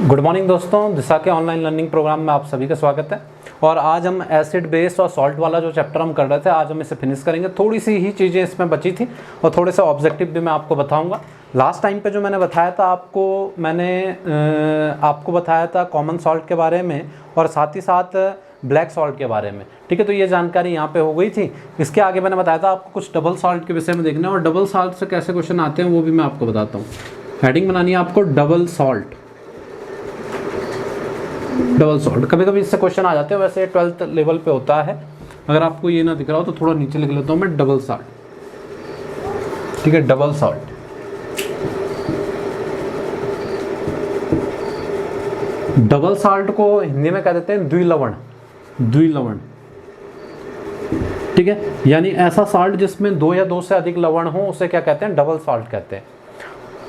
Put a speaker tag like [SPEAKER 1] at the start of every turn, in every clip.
[SPEAKER 1] Good morning दोस्तों, दिशा के online learning programme में आप सभी का स्वागत है। और आज हम एसिड बेस और सॉल्ट वाला जो चैप्टर हम कर रहे थे, आज हम इसे फिनिश करेंगे। थोड़ी सी ही चीज़ें इसमें बची थी और थोड़े से ऑब्जेक्टिव भी मैं आपको बताऊंगा। लास्ट टाइम पे जो मैंने बताया था आपको बताया था कॉमन सॉल्ट के बारे में और साथ ही साथ ब्लैक सॉल्ट के बारे में। ठीक है, तो ये जानकारी यहाँ पे हो गई थी। इसके आगे मैंने बताया था आपको कुछ डबल सॉल्ट के विषय में देखना है और डबल सॉल्ट से कैसे क्वेश्चन आते हैं वो भी मैं आपको बताता हूँ। हेडिंग बनानी है आपको डबल सॉल्ट। डबल सॉल्ट कभी कभी इससे क्वेश्चन आ जाते हैं, वैसे 12th लेवल पे होता है। अगर आपको ये ना दिख रहा हो तो थोड़ा नीचे लिख लेता हूँ मैं, डबल सॉल्ट। ठीक है, डबल सॉल्ट। डबल सॉल्ट को हिंदी में कह देते हैं द्विलवण। द्विलवण, ठीक है, यानी ऐसा सॉल्ट जिसमें दो या दो से अधिक लवण हो उसे क्या कहते हैं, डबल सॉल्ट कहते हैं।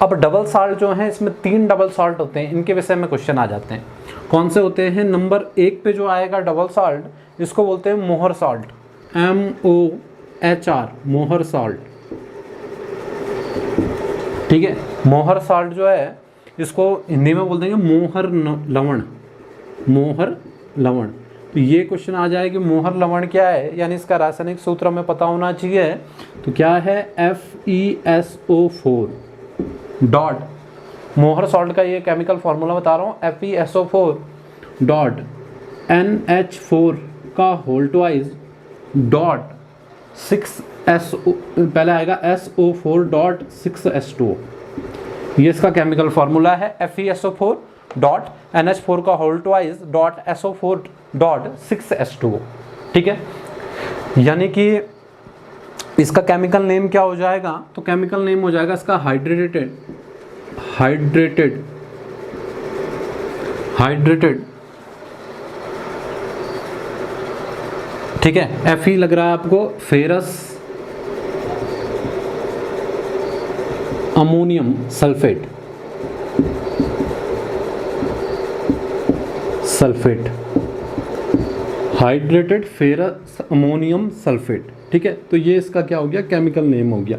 [SPEAKER 1] अब डबल सॉल्ट जो है, इसमें 3 डबल सॉल्ट होते हैं, इनके विषय में क्वेश्चन आ जाते हैं। कौन से होते हैं? नंबर 1 पे जो आएगा डबल सॉल्ट, इसको बोलते हैं मोहर सॉल्ट। MOHR, मोहर सॉल्ट। ठीक है, मोहर सॉल्ट जो है इसको हिंदी में बोल देंगे मोहर लवण। मोहर लवण। तो ये क्वेश्चन आ जाए कि मोहर लवण क्या है, यानी इसका रासायनिक सूत्र हमें पता होना चाहिए। तो क्या है? FeSO4 डॉट, मोहर सॉल्ट का ये केमिकल फार्मूला बता रहा हूँ, FeSO4 डॉट NH4 का होल ट्वाइस डॉट 6SO, पहले आएगा SO4 डॉट 6H2O। ये इसका केमिकल फार्मूला है, FeSO4 डॉट NH4 का whole twice dot SO4 dot 6H2O। ठीक है, यानी कि इसका केमिकल नेम क्या हो जाएगा? तो केमिकल नेम हो जाएगा इसका हाइड्रेटेड ठीक है, Fe लग रहा है आपको, ferrous ammonium sulphate. Hydrated ferrous ammonium sulphate. ठीक है, तो ये इसका क्या हो गया, केमिकल नेम हो गया।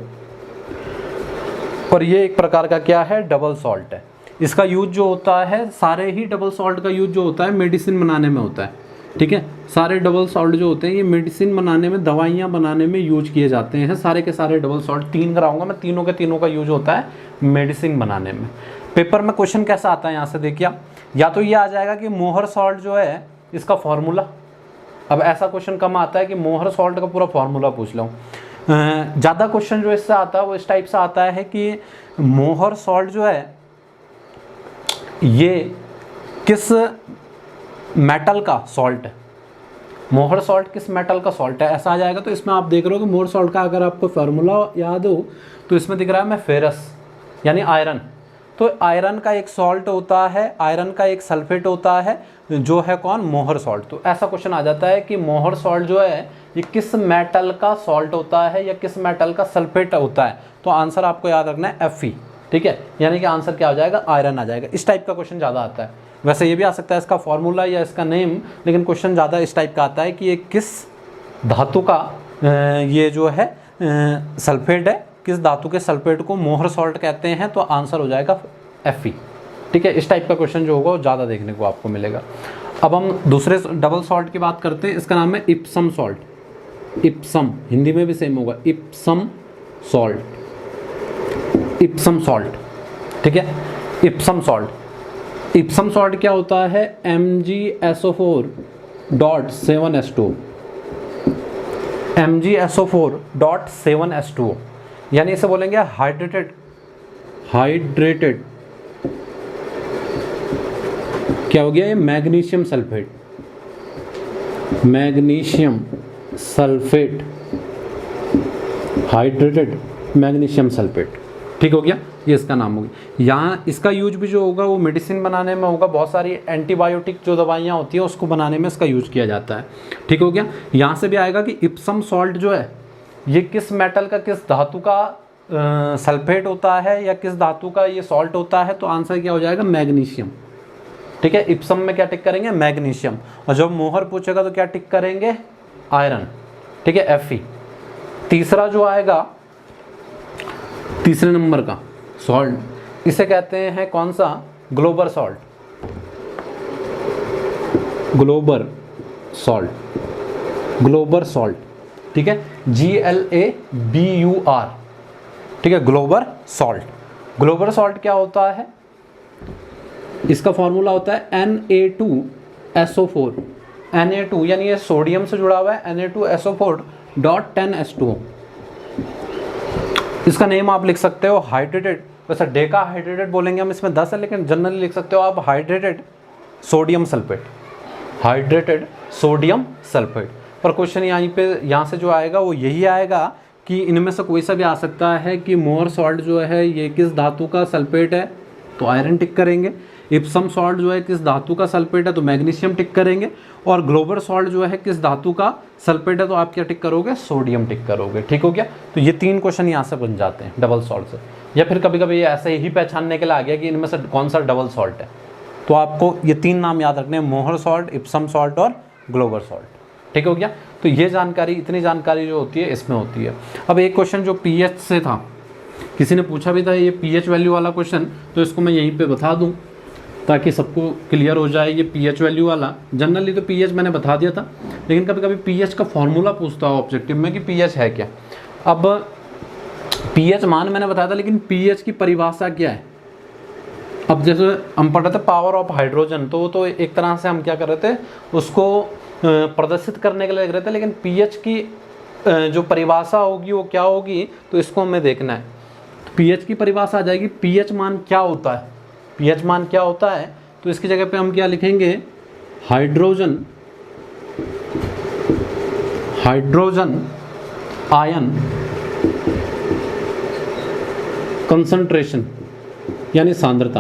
[SPEAKER 1] और ये एक प्रकार का क्या है, डबल सॉल्ट है। इसका यूज जो होता है, सारे ही डबल सॉल्ट का यूज जो होता है मेडिसिन बनाने में होता है। ठीक है, सारे डबल सॉल्ट जो होते हैं ये मेडिसिन बनाने में, दवाइयाँ बनाने में यूज किए जाते हैं। सारे के सारे डबल सॉल्ट, 3 कराऊंगा मैं, तीनों के तीनों का यूज होता है मेडिसिन बनाने में। पेपर में क्वेश्चन कैसा आता है यहाँ से देखिए, या तो ये आ जाएगा कि मोहर सॉल्ट जो है इसका फॉर्मूला। अब ऐसा क्वेश्चन कम आता है कि मोहर सॉल्ट का पूरा फॉर्मूला पूछ लो। ज़्यादा क्वेश्चन जो इससे आता है वो इस टाइप से आता है कि मोहर सॉल्ट जो है ये किस मेटल का सॉल्ट है। मोहर सॉल्ट किस मेटल का सॉल्ट है, ऐसा आ जाएगा। तो इसमें आप देख रहे हो कि मोहर सॉल्ट का अगर आपको फार्मूला याद हो तो इसमें दिख रहा है मैं फेरस, यानी आयरन। तो आयरन का एक सॉल्ट होता है, आयरन का एक सल्फेट होता है, जो है कौन, मोहर सॉल्ट। तो ऐसा क्वेश्चन आ जाता है कि मोहर सॉल्ट जो है ये किस मेटल का सॉल्ट होता है या किस मेटल का सल्फेट होता है। तो आंसर आपको याद रखना है Fe। ठीक है, यानी कि आंसर क्या हो जाएगा, आयरन आ जाएगा। इस टाइप का क्वेश्चन ज़्यादा आता है। वैसे ये भी आ सकता है इसका फॉर्मूला या इसका नेम, लेकिन क्वेश्चन ज़्यादा इस टाइप का आता है कि ये किस धातु का ये जो है सल्फेट है, किस धातु के सल्फेट को मोहर सॉल्ट कहते हैं। तो आंसर हो जाएगा Fe। ठीक है, इस टाइप का क्वेश्चन जो होगा वो ज़्यादा देखने को आपको मिलेगा। अब हम दूसरे डबल सॉल्ट की बात करते हैं। इसका नाम है इप्सम सॉल्ट। इप्सम हिंदी में भी सेम होगा, इप्सम सॉल्ट। इप्सम सॉल्ट, ठीक है, इप्सम सॉल्ट। इप्सम सॉल्ट क्या होता है? MgSO4 dot 7H2O। MgSO4 dot 7H2O, यानी इसे बोलेंगे हाइड्रेटेड क्या हो गया ये, magnesium sulphate. Magnesium sulphate, hydrated magnesium sulphate. ठीक हो गया, ये इसका नाम हो गया। यहाँ इसका यूज भी जो होगा वो मेडिसिन बनाने में होगा। बहुत सारी एंटीबायोटिक जो दवाइयाँ होती हैं उसको बनाने में इसका यूज किया जाता है। ठीक हो गया। यहाँ से भी आएगा कि इप्सम सॉल्ट जो है ये किस मेटल का, किस धातु का सल्फेट होता है या किस धातु का ये सॉल्ट होता है। तो आंसर क्या हो जाएगा, मैग्नीशियम। ठीक है, इप्सम में क्या टिक करेंगे, मैग्नीशियम। और जब मोहर पूछेगा तो क्या टिक करेंगे, आयरन। ठीक है, Fe। तीसरा जो आएगा, तीसरे नंबर का सॉल्ट, इसे कहते हैं कौन सा, Glauber salt. Glauber salt, Glauber salt, ठीक है, GLABUR, ठीक है, ग्लोबर सॉल्ट। ग्लोबर सॉल्ट क्या होता है, इसका फॉर्मूला होता है Na2SO4, Na2 यानी ये सोडियम से जुड़ा हुआ है, Na2SO4.10H2O। इसका नेम आप लिख सकते हो हाइड्रेटेड, वैसे डेका हाइड्रेटेड बोलेंगे हम, इसमें 10 है, लेकिन जनरली लिख सकते हो आप hydrated sodium sulphate, hydrated sodium sulphate. पर क्वेश्चन यहाँ से जो आएगा वो यही आएगा कि इनमें से कोई सा भी आ सकता है कि मोर सॉल्ट जो है ये किस धातु का सल्फेट है, तो आयरन टिक करेंगे। इप्सम सॉल्ट जो है किस धातु का सल्फेट है, तो मैग्नीशियम टिक करेंगे। और ग्लोबर सॉल्ट जो है किस धातु का सल्फेट है, तो आप क्या टिक करोगे, सोडियम टिक करोगे। ठीक हो गया, तो ये 3 क्वेश्चन यहाँ से बन जाते हैं डबल सॉल्ट से। या फिर कभी कभी ऐसे ही पहचानने के लिए आ गया कि इनमें से कौन सा डबल सॉल्ट है, तो आपको ये 3 नाम याद रखने हैं, मोहर सॉल्ट, इप्सम सॉल्ट और ग्लोबर सॉल्ट। ठीक हो गया, तो ये जानकारी, इतनी जानकारी जो होती है इसमें होती है। अब एक क्वेश्चन जो पीएच से था, किसी ने पूछा भी था ये पीएच वैल्यू वाला क्वेश्चन, तो इसको मैं यहीं पे बता दूं ताकि सबको क्लियर हो जाए। ये पीएच वैल्यू वाला, जनरली तो पीएच मैंने बता दिया था, लेकिन कभी कभी पीएच का फॉर्मूला पूछता हो ऑब्जेक्टिव में कि पीएच है क्या। अब पीएच मान मैंने बताया था, लेकिन पीएच की परिभाषा क्या है। अब जैसे हम पढ़ रहे थे पावर ऑफ हाइड्रोजन, तो एक तरह से हम क्या कर रहे थे, उसको प्रदर्शित करने के लिए लग रहे थे, लेकिन पीएच की जो परिभाषा होगी वो क्या होगी, तो इसको हमें देखना है। तो पीएच की परिभाषा आ जाएगी, पीएच मान क्या होता है, पीएच मान क्या होता है, तो इसकी जगह पे हम क्या लिखेंगे, हाइड्रोजन आयन कंसंट्रेशन यानी सांद्रता,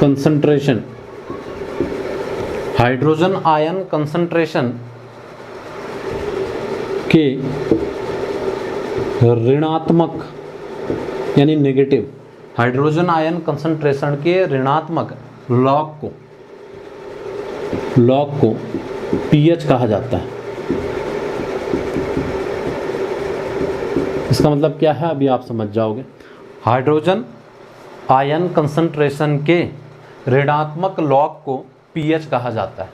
[SPEAKER 1] कंसंट्रेशन, हाइड्रोजन आयन कंसंट्रेशन के ऋणात्मक यानी नेगेटिव, हाइड्रोजन आयन कंसंट्रेशन के ऋणात्मक लॉग को पीएच कहा जाता है। इसका मतलब क्या है अभी आप समझ जाओगे। हाइड्रोजन आयन कंसंट्रेशन के ऋणात्मक लॉग को पीएच कहा जाता है।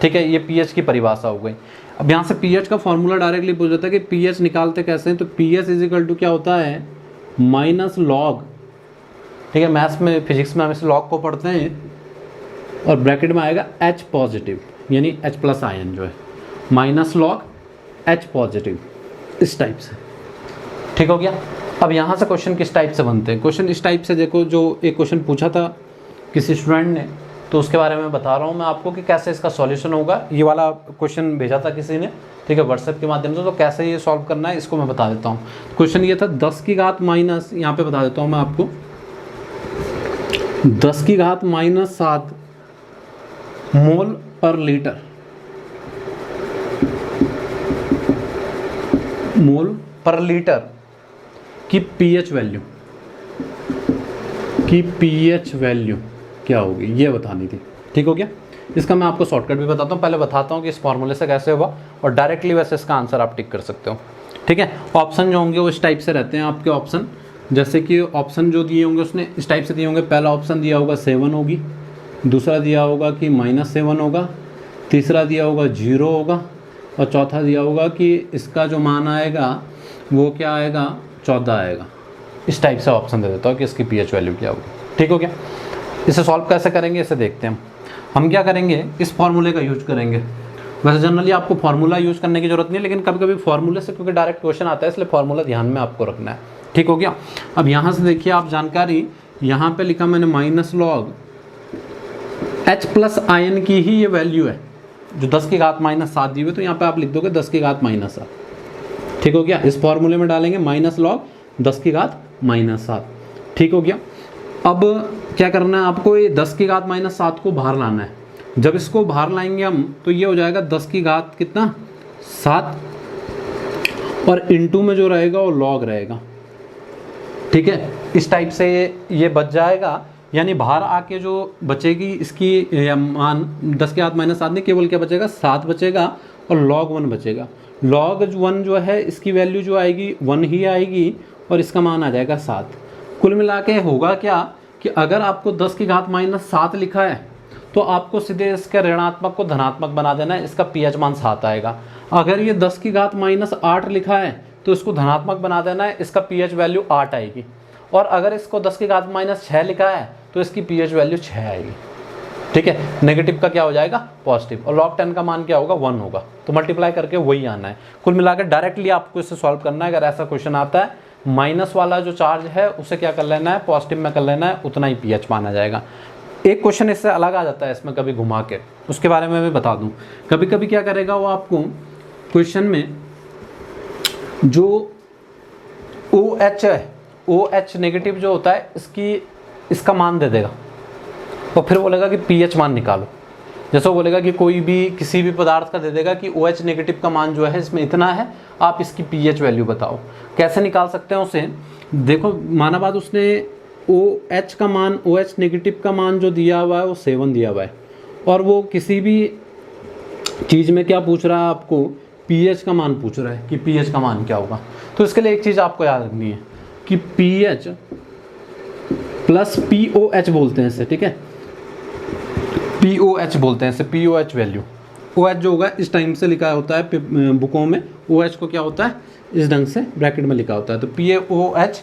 [SPEAKER 1] ठीक है, ये पीएच की परिभाषा हो गई। अब यहाँ से पीएच का फॉर्मूला डायरेक्टली पूछ जाता है कि पीएच निकालते कैसे हैं, तो पीएच इज इक्वल टू क्या होता है, माइनस लॉग। ठीक है, मैथ्स में, फिजिक्स में हम इस लॉग को पढ़ते हैं, और ब्रैकेट में आएगा H पॉजिटिव यानी H प्लस आयन जो है, माइनस लॉग H पॉजिटिव, इस टाइप से। ठीक हो गया। अब यहाँ से क्वेश्चन किस टाइप से बनते हैं, क्वेश्चन इस टाइप से देखो, जो एक क्वेश्चन पूछा था किसी स्टूडेंट ने, तो उसके बारे में बता रहा हूँ मैं आपको कि कैसे इसका सॉल्यूशन होगा। ये वाला क्वेश्चन भेजा था किसी ने, ठीक है, व्हाट्सएप के माध्यम से, तो कैसे ये सॉल्व करना है इसको मैं बता देता हूँ। क्वेश्चन ये था 10 की घात माइनस, यहाँ पे बता देता हूँ मैं आपको, 10 की घात माइनस 7 मोल पर लीटर, मोल पर लीटर की पीएच वैल्यू क्या होगी, ये बतानी थी। ठीक हो गया, इसका मैं आपको शॉर्टकट भी बताता हूँ। पहले बताता हूँ कि इस फॉर्मूले से कैसे होगा, और डायरेक्टली वैसे इसका आंसर आप टिक कर सकते हो। ठीक है, ऑप्शन जो होंगे वो इस टाइप से रहते हैं आपके ऑप्शन, जैसे कि ऑप्शन जो दिए होंगे उसने इस टाइप से दिए होंगे। पहला ऑप्शन दिया होगा 7 होगी, दूसरा दिया होगा कि -7 होगा, तीसरा दिया होगा 0 होगा, और चौथा दिया होगा कि इसका जो मान आएगा वो क्या आएगा, 14 आएगा। इस टाइप से ऑप्शन दे देता हूँ कि इसकी पीएच वैल्यू क्या होगी। ठीक हो गया, इसे सॉल्व कैसे करेंगे इसे देखते हैं हम क्या करेंगे, इस फॉर्मूले का यूज करेंगे। वैसे जनरली आपको फार्मूला यूज़ करने की जरूरत नहीं है, लेकिन कभी कभी फार्मूले से क्योंकि डायरेक्ट क्वेश्चन आता है, इसलिए फार्मूला ध्यान में आपको रखना है। ठीक हो गया। अब यहाँ से देखिए आप जानकारी, यहाँ पे लिखा मैंने minus log H plus ion की ही ये वैल्यू है, जो 10 की घात -7 दी हुई, तो यहाँ पे आप लिख दोगे 10 की घात -7। ठीक हो गया, इस फॉर्मूले में डालेंगे माइनस लॉग 10 की घात -7। ठीक हो गया। अब क्या करना है आपको, ये 10 की घात -7 को बाहर लाना है। जब इसको बाहर लाएंगे हम तो ये हो जाएगा 10 की घात कितना 7, और इनटू में जो रहेगा वो लॉग रहेगा। ठीक है, इस टाइप से ये बच जाएगा, यानी बाहर आके जो बचेगी इसकी मान 10 की घात -7 नहीं, केवल क्या बचेगा 7 बचेगा, और log 1 बचेगा। log 1 जो है इसकी वैल्यू जो आएगी 1 ही आएगी, और इसका मान आ जाएगा 7। कुल मिला के होगा क्या कि अगर आपको 10 की घात -7 लिखा है तो आपको सीधे इसके ऋणात्मक को धनात्मक बना देना है, इसका pH मान 7 आएगा। अगर ये 10 की घात -8 लिखा है तो इसको धनात्मक बना देना है, इसका pH वैल्यू 8 आएगी। और अगर इसको 10 की घात -6 लिखा है तो इसकी pH वैल्यू 6 आएगी। ठीक है, नेगेटिव का क्या हो जाएगा पॉजिटिव, और log 10 का मान क्या होगा 1 होगा। तो मल्टीप्लाई करके वही आना है। कुल मिलाकर डायरेक्टली आपको इसे सॉल्व करना है। अगर ऐसा क्वेश्चन आता है माइनस वाला जो चार्ज है उसे क्या कर लेना है, पॉजिटिव में कर लेना है, उतना ही pH माना जाएगा। एक क्वेश्चन इससे अलग आ जाता है इसमें कभी घुमा के, उसके बारे में मैं बता दूं। कभी कभी क्या करेगा वो आपको क्वेश्चन में जो OH है, OH नेगेटिव जो होता है इसका मान दे देगा और फिर बोलेगा कि pH मान निकालो। जैसे वो बोलेगा कि कोई भी किसी भी पदार्थ का दे देगा कि OH नेगेटिव का मान जो है इसमें इतना है, आप इसकी pH वैल्यू बताओ। कैसे निकाल सकते हैं उसे, देखो माना बात उसने OH का मान, OH नेगेटिव का मान जो दिया हुआ है वो 7 दिया हुआ है, और वो किसी भी चीज़ में क्या पूछ रहा है आपको, pH का मान पूछ रहा है कि pH का मान क्या होगा। तो इसके लिए एक चीज़ आपको याद रखनी है कि pH प्लस POH बोलते हैं इसे, ठीक है, POH बोलते हैं इसे, POH वैल्यू। OH जो होगा इस टाइम से लिखा होता है बुकों में, OH को क्या होता है इस ढंग से ब्रैकेट में लिखा होता है। तो POH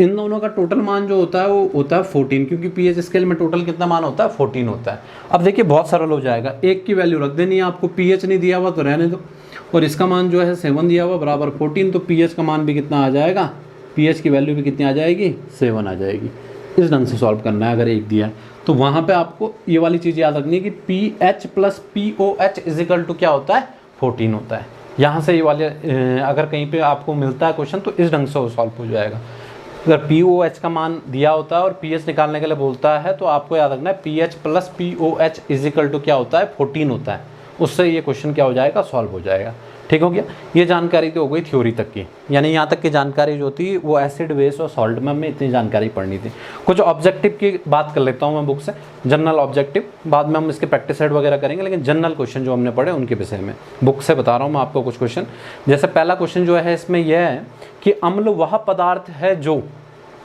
[SPEAKER 1] इन दोनों का टोटल मान जो होता है वो होता है 14, क्योंकि pH स्केल में टोटल कितना मान होता है 14 होता है। अब देखिए बहुत सरल हो जाएगा, एक की वैल्यू रख देनी है आपको, pH नहीं दिया हुआ तो रहने दो, और इसका मान जो है 7 दिया हुआ बराबर 14, तो pH का मान भी कितना आ जाएगा, pH की वैल्यू भी कितनी आ जाएगी 7 आ जाएगी। इस ढंग से सॉल्व करना है। अगर एक दिया है तो वहाँ पे आपको ये वाली चीज़ याद रखनी है कि pH plus POH is equal to क्या होता है 14 होता है। यहाँ से ये वाले अगर कहीं पे आपको मिलता है क्वेश्चन तो इस ढंग से सॉल्व हो जाएगा। अगर POH का मान दिया होता है और pH निकालने के लिए बोलता है तो आपको याद रखना है pH plus POH is equal to क्या होता है 14 होता है। उससे ये क्वेश्चन क्या हो जाएगा सॉल्व हो जाएगा। ठीक हो गया। ये जानकारी तो हो गई थ्योरी तक की, यानी यहाँ तक की जानकारी जो थी वो एसिड बेस और सॉल्ट में हमें इतनी जानकारी पढ़नी थी। कुछ ऑब्जेक्टिव की बात कर लेता हूँ मैं बुक से, जनरल ऑब्जेक्टिव, बाद में हम इसके प्रैक्टिस सेट वगैरह करेंगे, लेकिन जनरल क्वेश्चन जो हमने पढ़े उनके विषय में बुक से बता रहा हूँ मैं आपको कुछ क्वेश्चन। जैसे पहला क्वेश्चन जो है इसमें यह है कि अम्ल वह पदार्थ है जो,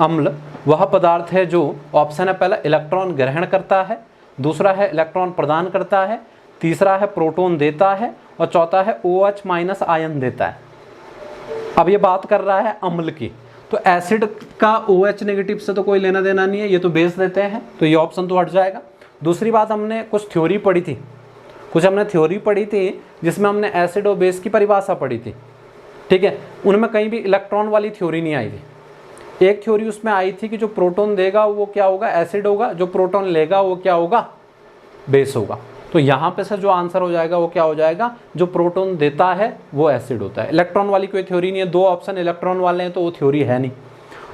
[SPEAKER 1] अम्ल वह पदार्थ है जो, ऑप्शन है पहला इलेक्ट्रॉन ग्रहण करता है, दूसरा है इलेक्ट्रॉन प्रदान करता है, तीसरा है प्रोटॉन देता है, और चौथा है OH माइनस आयन देता है। अब ये बात कर रहा है अम्ल की, तो एसिड का OH नेगेटिव से तो कोई लेना देना नहीं है, ये तो बेस देते हैं, तो ये ऑप्शन तो हट जाएगा। दूसरी बात, हमने कुछ थ्योरी पढ़ी थी, जिसमें हमने एसिड और बेस की परिभाषा पढ़ी थी, ठीक है, उनमें कहीं भी इलेक्ट्रॉन वाली थ्योरी नहीं आई थी। एक थ्योरी उसमें आई थी कि जो प्रोटॉन देगा वो क्या होगा, एसिड होगा, जो प्रोटॉन लेगा वो क्या होगा, बेस होगा। तो यहाँ पे से जो आंसर हो जाएगा वो क्या हो जाएगा, जो प्रोटॉन देता है वो एसिड होता है। इलेक्ट्रॉन वाली कोई थ्योरी नहीं है, दो ऑप्शन इलेक्ट्रॉन वाले हैं तो वो थ्योरी है नहीं।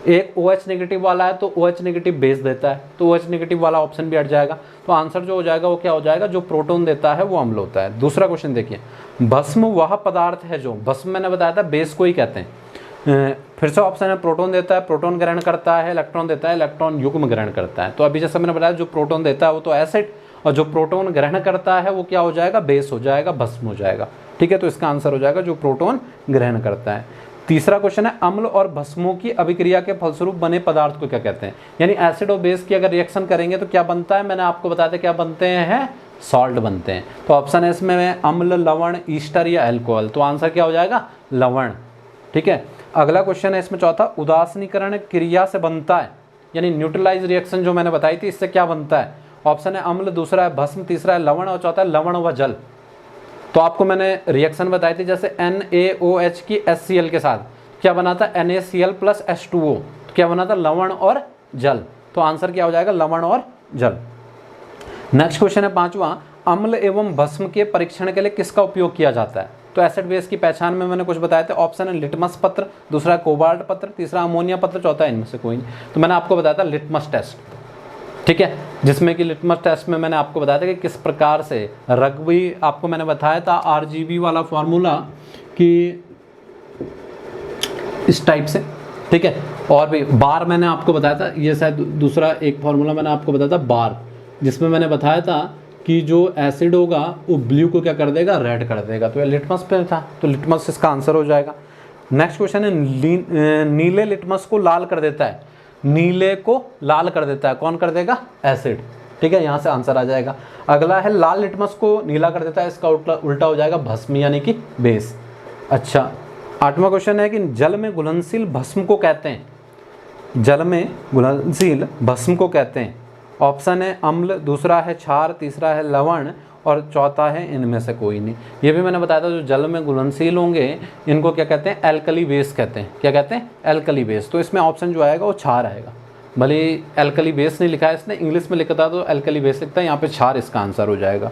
[SPEAKER 1] एक OH नेगेटिव वाला है तो OH नेगेटिव बेस देता है, तो OH नेगेटिव वाला ऑप्शन भी हट जाएगा। तो आंसर जो हो जाएगा वो क्या हो जाएगा, जो प्रोटॉन देता है वो अम्ल होता है। दूसरा क्वेश्चन देखिए, भस्म वह पदार्थ है जो, भस्म मैंने बताया था बेस को ही कहते हैं। फिर से ऑप्शन है प्रोटॉन देता है, प्रोटॉन ग्रहण करता है, इलेक्ट्रॉन देता है, इलेक्ट्रॉन युग्म ग्रहण करता है। तो अभी जैसे मैंने बताया जो प्रोटॉन देता है वो तो एसिड, और जो प्रोटॉन ग्रहण करता है वो क्या हो जाएगा, बेस हो जाएगा, भस्म हो जाएगा। ठीक है, तो इसका आंसर हो जाएगा जो प्रोटॉन ग्रहण करता है। तीसरा क्वेश्चन है अम्ल और भस्मों की अभिक्रिया के फलस्वरूप बने पदार्थ को क्या कहते हैं, यानी एसिड और बेस की अगर रिएक्शन करेंगे तो क्या बनता है, मैंने आपको बताया था क्या बनते हैं, सॉल्ट बनते हैं। तो ऑप्शन है इसमें अम्ल, लवण, ईस्टर या अल्कोहल। तो आंसर क्या हो जाएगा, लवण। ठीक है, अगला क्वेश्चन है इसमें चौथा, उदासीनीकरण क्रिया से बनता है, यानी न्यूट्रलाइज रिएक्शन जो मैंने बताई थी इससे क्या बनता है। ऑप्शन है अम्ल, दूसरा है भस्म, तीसरा है लवण, और चौथा है लवण व जल। तो आपको मैंने रिएक्शन बताई थी, जैसे NaOH की HCl के साथ क्या बना था, NaCl प्लस H2O, तो क्या बना था, लवण और जल। तो आंसर क्या हो जाएगा, लवण और जल। नेक्स्ट क्वेश्चन है पांचवा, अम्ल एवं भस्म के परीक्षण के लिए किसका उपयोग किया जाता है। तो एसिड बेस की पहचान में मैंने कुछ बताया था, ऑप्शन है लिटमस पत्र, दूसरा है कोबाल्ट पत्र, तीसरा अमोनिया पत्र, चौथा इनमें से कोई नहीं। तो मैंने आपको बताया था लिटमस टेस्ट, ठीक है, जिसमें कि लिटमस टेस्ट में मैंने आपको बताया था कि किस प्रकार से रग्बी, आपको मैंने बताया था RGB वाला फॉर्मूला कि इस टाइप से, ठीक है, और भी बार मैंने आपको बताया था, ये शायद दूसरा एक फॉर्मूला मैंने आपको बताया था बार, जिसमें मैंने बताया था कि जो एसिड होगा वो ब्लू को क्या कर देगा, रेड कर देगा। तो ये लिटमस पे था, तो लिटमस इसका आंसर हो जाएगा। नेक्स्ट क्वेश्चन है नीले लिटमस को लाल कर देता है। नीले को लाल कर देता है, कौन कर देगा? एसिड। ठीक है, यहाँ से आंसर आ जाएगा। अगला है लाल लिटमस को नीला कर देता है, इसका उल्टा हो जाएगा भस्म यानी कि बेस। अच्छा, 8वां क्वेश्चन है कि जल में घुलनशील भस्म को कहते हैं, जल में घुलनशील भस्म को कहते हैं। ऑप्शन है अम्ल, दूसरा है क्षार, तीसरा है लवण और चौथा है इनमें से कोई नहीं। ये भी मैंने बताया था, जो जल में घुलनशील होंगे इनको क्या कहते हैं? एल्कली बेस कहते हैं। क्या कहते हैं? Alkali base. तो इसमें ऑप्शन जो आएगा वो क्षार आएगा। भले एल्कली बेस नहीं लिखा है इसने, इंग्लिश में लिखा था तो एल्कली बेस लिखता है, यहाँ पे क्षार इसका आंसर हो जाएगा।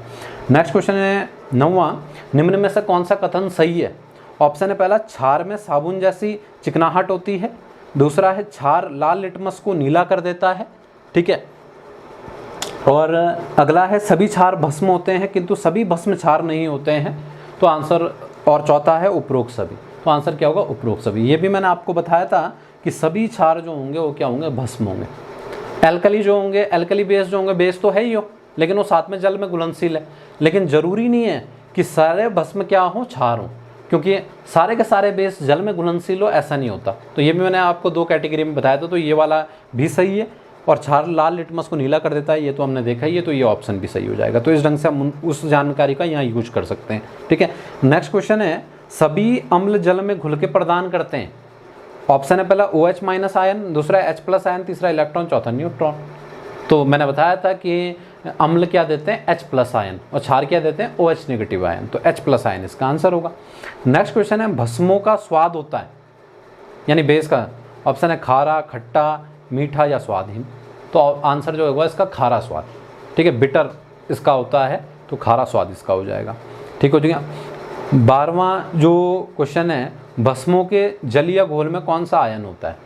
[SPEAKER 1] नेक्स्ट क्वेश्चन है 9वां, निम्न में से कौन सा कथन सही है? ऑप्शन है पहला, क्षार में साबुन जैसी चिकनाहट होती है। दूसरा है क्षार लाल लिटमस को नीला कर देता है। ठीक है, और अगला है सभी क्षार भस्म होते हैं किंतु सभी भस्म क्षार नहीं होते हैं। तो आंसर, और चौथा है उपरोक्त सभी। तो आंसर क्या होगा? उपरोक्त सभी। ये भी मैंने आपको बताया था कि सभी क्षार जो होंगे वो क्या होंगे? भस्म होंगे। एल्कली जो होंगे, एल्कली बेस जो होंगे, बेस तो है ही हो, लेकिन वो साथ में जल में घुलनशील है। लेकिन जरूरी नहीं है कि सारे भस्म क्या हो? क्षार हो, क्योंकि सारे के सारे बेस जल में घुलनशील हो ऐसा नहीं होता। तो ये भी मैंने आपको 2 कैटेगरी में बताया था, तो ये वाला भी सही है। और क्षार लाल लिटमस को नीला कर देता है, ये तो हमने देखा ही है, तो ये ऑप्शन भी सही हो जाएगा। तो इस ढंग से हम उस जानकारी का यहाँ यूज कर सकते हैं। ठीक है, नेक्स्ट क्वेश्चन है, सभी अम्ल जल में घुल के प्रदान करते हैं। ऑप्शन है पहला OH- आयन, दूसरा H+ आयन, तीसरा इलेक्ट्रॉन, चौथा न्यूट्रॉन। तो मैंने बताया था कि अम्ल क्या देते हैं? H+ आयन, और क्षार क्या देते हैं? OH- ion. तो H+ आयन इसका आंसर होगा। नेक्स्ट क्वेश्चन है, भस्मों का स्वाद होता है, यानी बेस का। ऑप्शन है खारा, खट्टा, मीठा या स्वादहीन। तो आंसर जो होगा इसका खारा स्वाद। ठीक है, बिटर इसका होता है, तो खारा स्वाद इसका हो जाएगा। ठीक हो गया। 12वां जो क्वेश्चन है, भस्मों के जलीय घोल में कौन सा आयन होता है?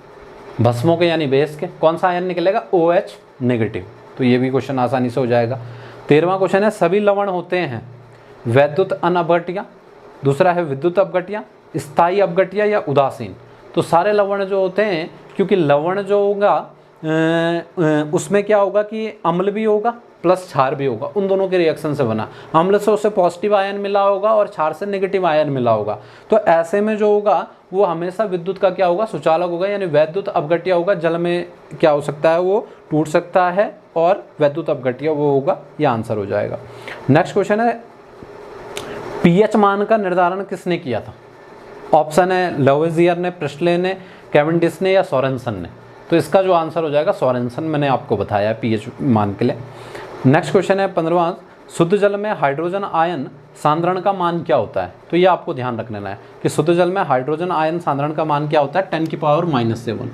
[SPEAKER 1] भस्मों के यानी बेस के कौन सा आयन निकलेगा? OH-। तो ये भी क्वेश्चन आसानी से हो जाएगा। 13वां क्वेश्चन है, सभी लवण होते हैं वैद्युत अनअपघट्य, दूसरा है विद्युत अपघट्य, स्थायी अपघट्य या उदासीन। तो सारे लवण जो होते हैं, क्योंकि लवण जो होगा उसमें क्या होगा कि अम्ल भी होगा प्लस क्षार भी होगा, उन दोनों के रिएक्शन से बना। अम्ल से उसे पॉजिटिव आयन मिला होगा और क्षार से नेगेटिव आयन मिला होगा। तो ऐसे में जो होगा वो हमेशा विद्युत का क्या होगा? सुचालक होगा, यानी वैद्युत अपघट्य होगा। जल में क्या हो सकता है? वो टूट सकता है, और वैद्युत अपघट्य वो होगा। ये आंसर हो जाएगा। नेक्स्ट क्वेश्चन है, pH मान का निर्धारण किसने किया था? ऑप्शन है लवेजियर ने, प्रिस्टले ने, कैवेंडिश ने या सोरेनसन ने। तो इसका जो आंसर हो जाएगा सोरेनसन, मैंने आपको बताया pH मान के लिए। नेक्स्ट क्वेश्चन है 15वां, शुद्ध जल में हाइड्रोजन आयन सांद्रण का मान क्या होता है? तो ये आपको ध्यान रखना है कि शुद्ध जल में हाइड्रोजन आयन सांद्रण का मान क्या होता है? 10⁻⁻⁷।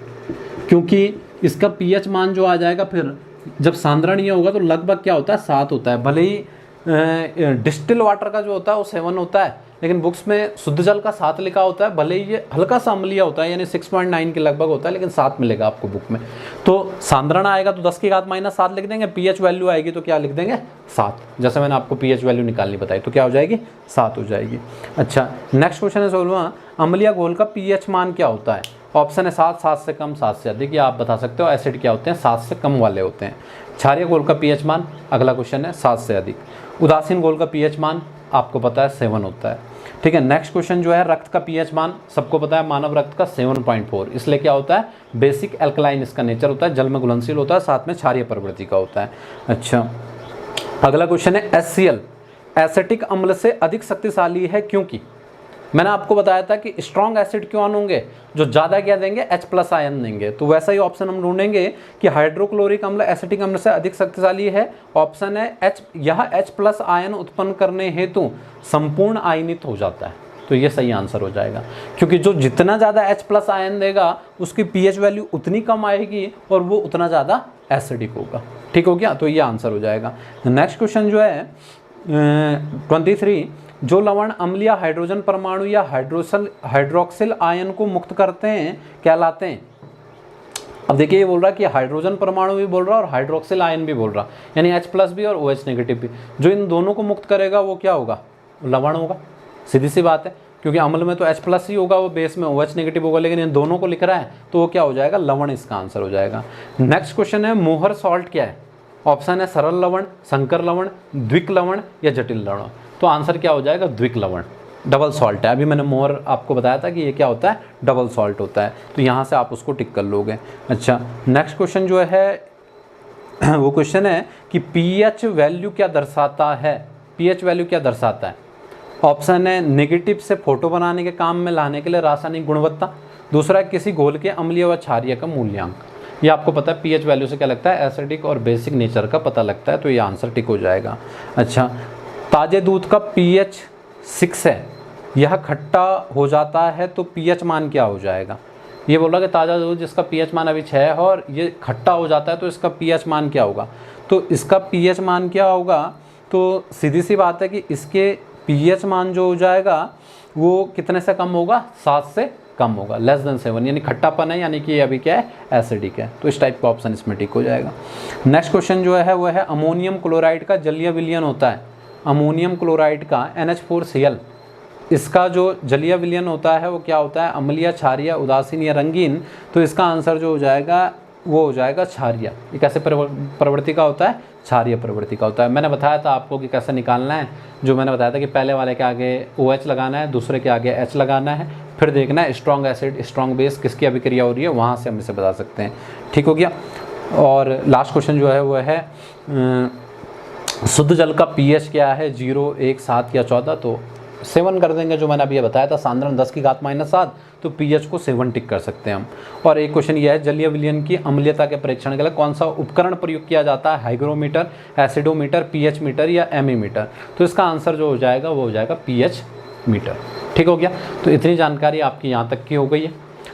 [SPEAKER 1] क्योंकि इसका pH मान जो आ जाएगा, फिर जब सांद्रण ये होगा तो लगभग क्या होता है? 7 होता है। भले ही डिस्टिल वाटर का जो होता है वो 7 होता है, लेकिन बुक्स में शुद्ध जल का 7 लिखा होता है। भले ही ये हल्का सा अम्लीय होता है, यानी 6.9 के लगभग होता है, लेकिन 7 मिलेगा आपको बुक में। तो सांद्रण आएगा तो 10⁻⁻7 लिख देंगे, pH वैल्यू आएगी तो क्या लिख देंगे? 7। जैसे मैंने आपको pH वैल्यू निकालनी बताई, तो क्या हो जाएगी? 7 हो जाएगी। अच्छा, नेक्स्ट क्वेश्चन है 16वां, अम्लीय घोल का pH मान क्या होता है? ऑप्शन है 7, 7 से कम, 7 से अधिक, या आप बता सकते हो एसिड क्या होते हैं? 7 से कम वाले होते हैं। क्षारीय घोल का pH मान, अगला क्वेश्चन है, 7 से अधिक। उदासीन घोल का pH मान आपको पता है 7 होता है। ठीक है, नेक्स्ट क्वेश्चन जो है, रक्त का pH मान सबको पता है, मानव रक्त का 7.4। इसलिए क्या होता है? बेसिक एल्कलाइन इसका नेचर होता है, जल में घुलनशील होता है, साथ में क्षारीय प्रवृत्ति का होता है। अच्छा, अगला क्वेश्चन है, HCl एसिटिक अम्ल से अधिक शक्तिशाली है क्योंकि? मैंने आपको बताया था कि स्ट्रॉन्ग एसिड कौन होंगे? जो ज़्यादा क्या देंगे? H+ आयन देंगे। तो वैसा ही ऑप्शन हम ढूंढेंगे कि हाइड्रोक्लोरिक अम्ल एसिटिक अम्ल से अधिक शक्तिशाली है। ऑप्शन है H, यह H+ आयन उत्पन्न करने हेतु संपूर्ण आयनित हो जाता है। तो ये सही आंसर हो जाएगा, क्योंकि जो जितना ज़्यादा H+ आयन देगा उसकी pH वैल्यू उतनी कम आएगी और वो उतना ज़्यादा एसिडिक होगा। ठीक हो गया? तो ये आंसर हो जाएगा। नेक्स्ट क्वेश्चन जो है 23, जो लवण अम्लीय हाइड्रोजन परमाणु या हाइड्रोक्सिल आयन को मुक्त करते हैं कहलाते हैं? अब देखिए, ये बोल रहा है कि हाइड्रोजन परमाणु भी बोल रहा है और हाइड्रोक्सिल आयन भी बोल रहा, यानी H+ भी और OH- भी। जो इन दोनों को मुक्त करेगा वो क्या होगा? लवण होगा। सीधी सी बात है, क्योंकि अम्ल में तो H+ ही होगा, वो बेस में OH- होगा, लेकिन इन दोनों को लिख रहा है तो वो क्या हो जाएगा? लवण इसका आंसर हो जाएगा। नेक्स्ट क्वेश्चन है, मोहर सॉल्ट क्या है? ऑप्शन है सरल लवण, संकर लवण, द्विक लवण या जटिल लवण। तो आंसर क्या हो जाएगा? द्विक लवण। डबल सॉल्ट है। अभी मैंने मोर आपको बताया था कि ये क्या होता है, डबल सॉल्ट होता है, तो यहाँ से आप उसको टिक कर लोगे। अच्छा, नेक्स्ट क्वेश्चन जो है वो क्वेश्चन है कि पीएच वैल्यू क्या दर्शाता है, पीएच वैल्यू क्या दर्शाता है। ऑप्शन है नेगेटिव से फोटो बनाने के काम में लाने के लिए रासायनिक गुणवत्ता, दूसरा है किसी घोल के अम्लीय व क्षारीय का मूल्यांक। ये आपको पता है पीएच वैल्यू से क्या लगता है, एसिडिक और बेसिक नेचर का पता लगता है, तो ये आंसर टिक हो जाएगा। अच्छा, ताजे दूध का पीएच 6 है, यह खट्टा हो जाता है तो पीएच मान क्या हो जाएगा। ये बोला कि ताज़ा दूध जिसका पीएच मान अभी 6 है और ये खट्टा हो जाता है तो इसका पीएच मान क्या होगा। तो इसका पीएच मान क्या होगा, तो सीधी सी बात है कि इसके पीएच मान जो हो जाएगा वो कितने से कम होगा, 7 से कम होगा, लेस देन 7, यानी खट्टापन है, यानी कि ये अभी क्या है, एसिडिक है। तो इस टाइप का ऑप्शन इसमें टिक हो जाएगा। नेक्स्ट क्वेश्चन जो है वो है अमोनियम क्लोराइड का जलीय विलयन होता है, अमोनियम क्लोराइड का NH4Cl, इसका जो जलीय विलयन होता है वो क्या होता है, अम्लीय, क्षारीय, उदासीन या रंगीन। तो इसका आंसर जो हो जाएगा वो हो जाएगा क्षारीय। ये कैसे प्रवृत्ति का होता है, क्षारीय प्रवृत्ति का होता है। मैंने बताया था आपको कि कैसे निकालना है, जो मैंने बताया था कि पहले वाले के आगे OH लगाना है, दूसरे के आगे H लगाना है, फिर देखना है स्ट्रॉन्ग एसिड स्ट्रॉन्ग बेस किसकी अभिक्रिया हो रही है, वहाँ से हम इसे बता सकते हैं। ठीक हो गया। और लास्ट क्वेश्चन जो है वो है शुद्ध जल का pH क्या है, 0, 1, 7 या 14। तो 7 कर देंगे, जो मैंने अभी बताया था, सांद्रण 10⁻⁷, तो pH को 7 टिक कर सकते हैं हम। और एक क्वेश्चन ये है जलीय विलयन की अम्लीयता के परीक्षण के लिए कौन सा उपकरण प्रयोग किया जाता है, हाइग्रोमीटर, एसिडोमीटर, pH मीटर या एमी मीटर। तो इसका आंसर जो हो जाएगा वो हो जाएगा pH मीटर। ठीक हो गया। तो इतनी जानकारी आपकी यहाँ तक की हो गई है।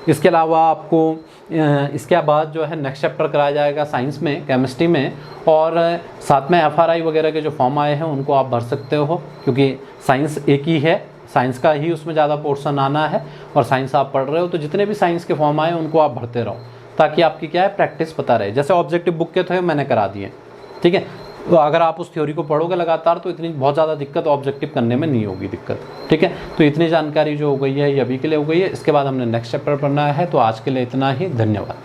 [SPEAKER 1] इसके अलावा आपको इसके बाद जो है नेक्स्ट चैप्टर कराया जाएगा साइंस में, केमिस्ट्री में, और साथ में FRI वगैरह के जो फॉर्म आए हैं उनको आप भर सकते हो, क्योंकि साइंस एक ही है, साइंस का ही उसमें ज़्यादा पोर्शन आना है, और साइंस आप पढ़ रहे हो तो जितने भी साइंस के फॉर्म आए उनको आप भरते रहो, ताकि आपकी क्या है, प्रैक्टिस पता रहे। जैसे ऑब्जेक्टिव बुक के थे मैंने करा दिए, ठीक है। तो अगर आप उस थ्योरी को पढ़ोगे लगातार तो इतनी बहुत ज़्यादा दिक्कत ऑब्जेक्टिव करने में नहीं होगी दिक्कत, ठीक है। तो इतनी जानकारी जो हो गई है ये अभी के लिए हो गई है। इसके बाद हमने नेक्स्ट चैप्टर पढ़ना है। तो आज के लिए इतना ही, धन्यवाद।